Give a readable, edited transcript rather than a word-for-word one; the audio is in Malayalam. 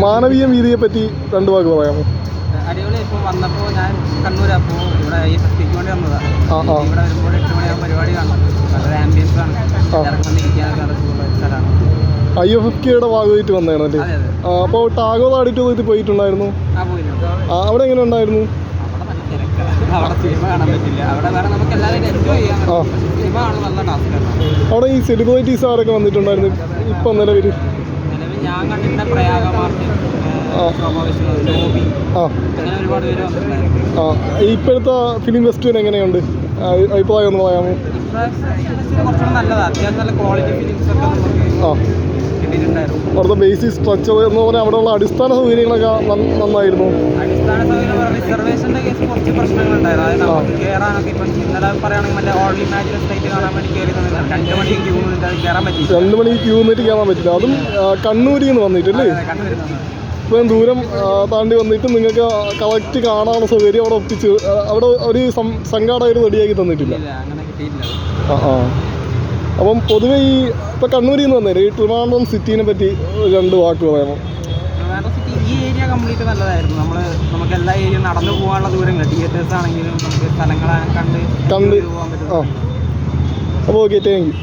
മാനവീയം വീതിയെ പറ്റി 2 വാക്ക് പറയാമോ? അടിപൊളി. ഇപ്പോൾ വന്നപ്പോൾ ഞാൻ കണ്ണൂരാണ്. അപ്പോൾ ഇവിടെ ഈ ഫെസ്റ്റിക്ക് വേണ്ടി വന്നതാണ്. ഇവിടെ വരുമ്പോൾ 8 മണിയാകുമ്പോൾ പരിപാടി കാണാം. നല്ലൊരു ആംബിയൻസ് ആണ്. എല്ലാവർക്കും വന്നിരിക്കാനൊക്കെ നല്ല സുഖമുള്ള സ്ഥലമാണ്. IFFKയുടെ ഭാഗമായിട്ട് വന്നതാണല്ലേ? അപ്പോൾ ടാഗോർ ഓഡിറ്റോറിയത്തിൽ പോയിട്ടുണ്ടായിരുന്നു? അവിടെ എങ്ങനെ ഉണ്ടായിരുന്നു? അവിടെ സിനിമ കാണാൻ പറ്റില്ല. അവിടെ വേറെ നമുക്ക് എല്ലാവരും എൻജോയ് ചെയ്യാൻ സിനിമ കാണാൻ നല്ല ടാസ്ക്കാണ്. അവിടെ ഈ സെലിബ്രിറ്റീസ് ആരൊക്കെ വന്നിട്ടുണ്ടായിരുന്നു ഇപ്പം നിലവിൽ? ഞാൻ കണ്ടിട്ട് പ്രയാഗ മാർട്ടിൻ, അങ്ങനെ ഒരുപാട് പേര് വന്നിട്ടുണ്ടായിരുന്നു. ഇപ്പോഴത്തെ ഫിലിം ഫെസ്റ്റിവൽ എങ്ങനെയുണ്ട്? അഭിപ്രായം ഒന്ന് പറയാമോ? കുറച്ചുകൂടെ നല്ലതാണ്. അത്യാവശ്യം നല്ല ക്വാളിറ്റി ഫിലിംസ് ഒക്കെ നമുക്ക് കിട്ടിയിട്ടുണ്ടായിരുന്നു. അവിടുത്തെ ബേസിക് സ്ട്രക്ചർ എന്ന് പറഞ്ഞാൽ അവിടെയുള്ള അടിസ്ഥാന സൗകര്യങ്ങളൊക്കെ നന്നായിരുന്നു. അടിസ്ഥാന സൗകര്യം റിസർവേഷൻ്റെ കേസ് കുറച്ച് പ്രശ്നങ്ങളുണ്ടായിരുന്നു. അതായത് നമുക്ക് കയറാനൊക്കെ ഇപ്പം ഇന്നലെ പറയുകയാണെങ്കിൽ മറ്റേ ഓൾ ഇമാജിൻ സ്റ്റേറ്റ് കാണാൻ വേണ്ടി കയറി തന്നില്ല. 2 മണിക്ക് ക്യൂ നിന്നിട്ട് അത് കയറാൻ പറ്റില്ല. 2 മണിക്ക് ക്യൂ നിന്നിട്ട് കയറാൻ പറ്റില്ല. അതും കണ്ണൂരിൽ നിന്ന് വന്നിട്ടല്ലേ? ഇത്രയും ദൂരം താണ്ടി വന്നിട്ട് നിങ്ങൾക്ക് കളക്ട് കാണാനുള്ള സൗകര്യം അവിടെ ഒപ്പിച്ച് അവിടെ ഒരു സംഘാടകർ റെഡിയാക്കി തന്നിട്ടില്ല. അപ്പം പൊതുവെ ഈ ഇപ്പം കണ്ണൂരിൽ നിന്ന് വന്നേരെ ഈ ട്രിവാൻഡ്രം സിറ്റീനെ പറ്റി 2 വാക്ക് പറയാമോ? ട്രിവാൻഡ്രം സിറ്റി ഈ ഏരിയ കംപ്ലീറ്റ് നല്ലതായിരുന്നു. നമുക്ക് എല്ലാ ഏരിയ നടന്നു പോകാനുള്ള ദൂരങ്ങൾ, തിയേറ്റേഴ്സ് ആണെങ്കിലും നമുക്ക് സ്ഥലങ്ങളെ കണ്ട് അപ്പോൾ ഓക്കെ, താങ്ക് യു.